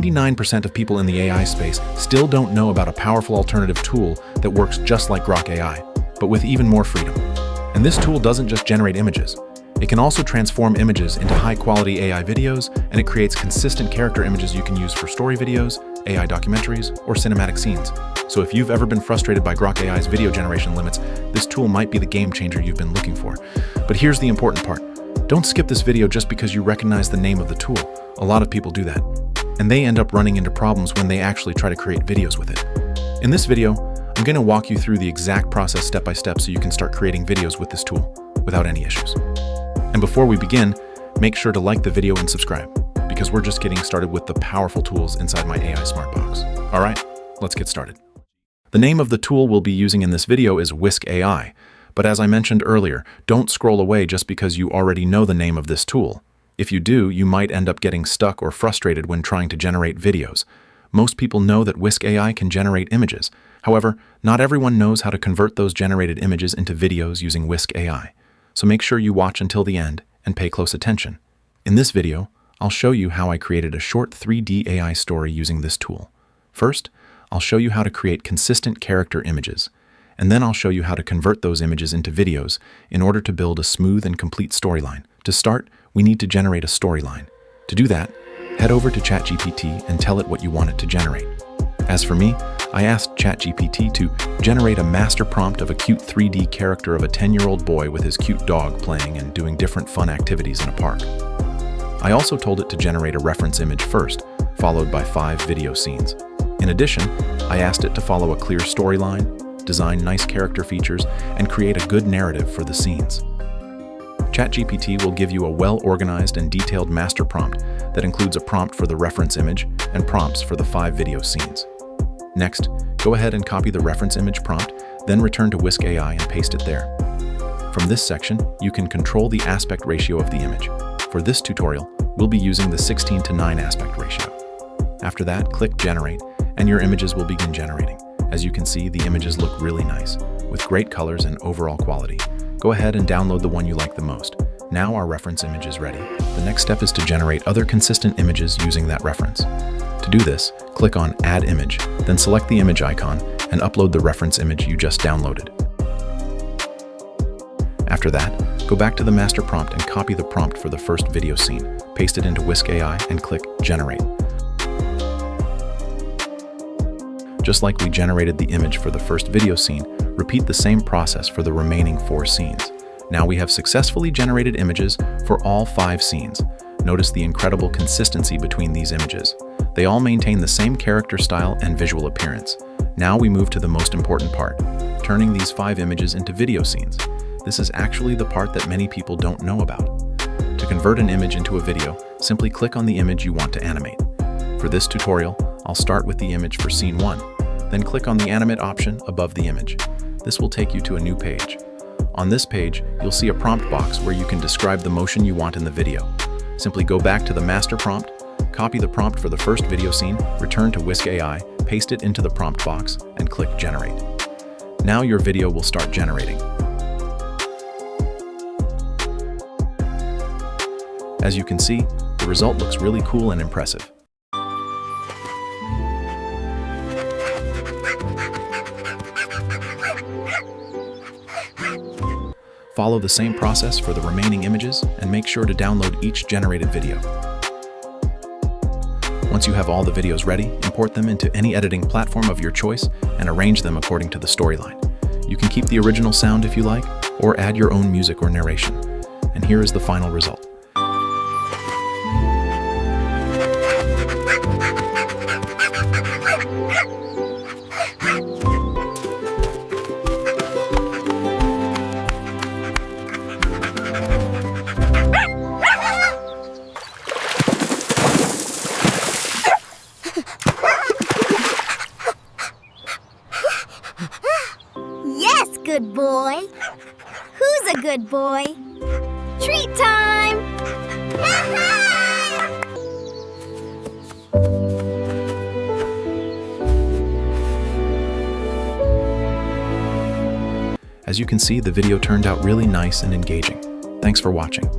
99% of people in the AI space still don't know about a powerful alternative tool that works just like Grok AI, but with even more freedom. And this tool doesn't just generate images. It can also transform images into high-quality AI videos, and it creates consistent character images you can use for story videos, AI documentaries, or cinematic scenes. So if you've ever been frustrated by Grok AI's video generation limits, this tool might be the game changer you've been looking for. But here's the important part. Don't skip this video just because you recognize the name of the tool. A lot of people do that, and they end up running into problems when they actually try to create videos with it. In this video, I'm going to walk you through the exact process step by step so you can start creating videos with this tool without any issues. And before we begin, make sure to like the video and subscribe, because we're just getting started with the powerful tools inside my AI Smart Box. All right, let's get started. The name of the tool we'll be using in this video is Whisk AI, but as I mentioned earlier, don't scroll away just because you already know the name of this tool. If you do, you might end up getting stuck or frustrated when trying to generate videos. Most people know that Whisk AI can generate images. However, not everyone knows how to convert those generated images into videos using Whisk AI. So make sure you watch until the end and pay close attention. In this video, I'll show you how I created a short 3D AI story using this tool. First, I'll show you how to create consistent character images, and then I'll show you how to convert those images into videos in order to build a smooth and complete storyline. To start, we need to generate a storyline. To do that, head over to ChatGPT and tell it what you want it to generate. As for me, I asked ChatGPT to generate a master prompt of a cute 3D character of a 10-year-old boy with his cute dog playing and doing different fun activities in a park. I also told it to generate a reference image first, followed by 5 video scenes. In addition, I asked it to follow a clear storyline, design nice character features, and create a good narrative for the scenes. ChatGPT will give you a well-organized and detailed master prompt that includes a prompt for the reference image and prompts for the 5 video scenes. Next, go ahead and copy the reference image prompt, then return to Whisk AI and paste it there. From this section, you can control the aspect ratio of the image. For this tutorial, we'll be using the 16:9 aspect ratio. After that, click Generate, and your images will begin generating. As you can see, the images look really nice, with great colors and overall quality. Go ahead and download the one you like the most. Now our reference image is ready. The next step is to generate other consistent images using that reference. To do this, click on Add Image, then select the image icon and upload the reference image you just downloaded. After that, go back to the master prompt and copy the prompt for the first video scene, paste it into Whisk AI and click Generate. Just like we generated the image for the first video scene, repeat the same process for the remaining 4 scenes. Now we have successfully generated images for all 5 scenes. Notice the incredible consistency between these images. They all maintain the same character style and visual appearance. Now we move to the most important part, turning these 5 images into video scenes. This is actually the part that many people don't know about. To convert an image into a video, simply click on the image you want to animate. For this tutorial, I'll start with the image for scene 1, then click on the animate option above the image. This will take you to a new page. On this page, you'll see a prompt box where you can describe the motion you want in the video. Simply go back to the master prompt, copy the prompt for the first video scene, return to Whisk AI, paste it into the prompt box, and click Generate. Now your video will start generating. As you can see, the result looks really cool and impressive. Follow the same process for the remaining images and make sure to download each generated video. Once you have all the videos ready, import them into any editing platform of your choice and arrange them according to the storyline. You can keep the original sound if you like, or add your own music or narration. And here is the final result. Yes, good boy. Who's a good boy? Treat time! As you can see, the video turned out really nice and engaging. Thanks for watching.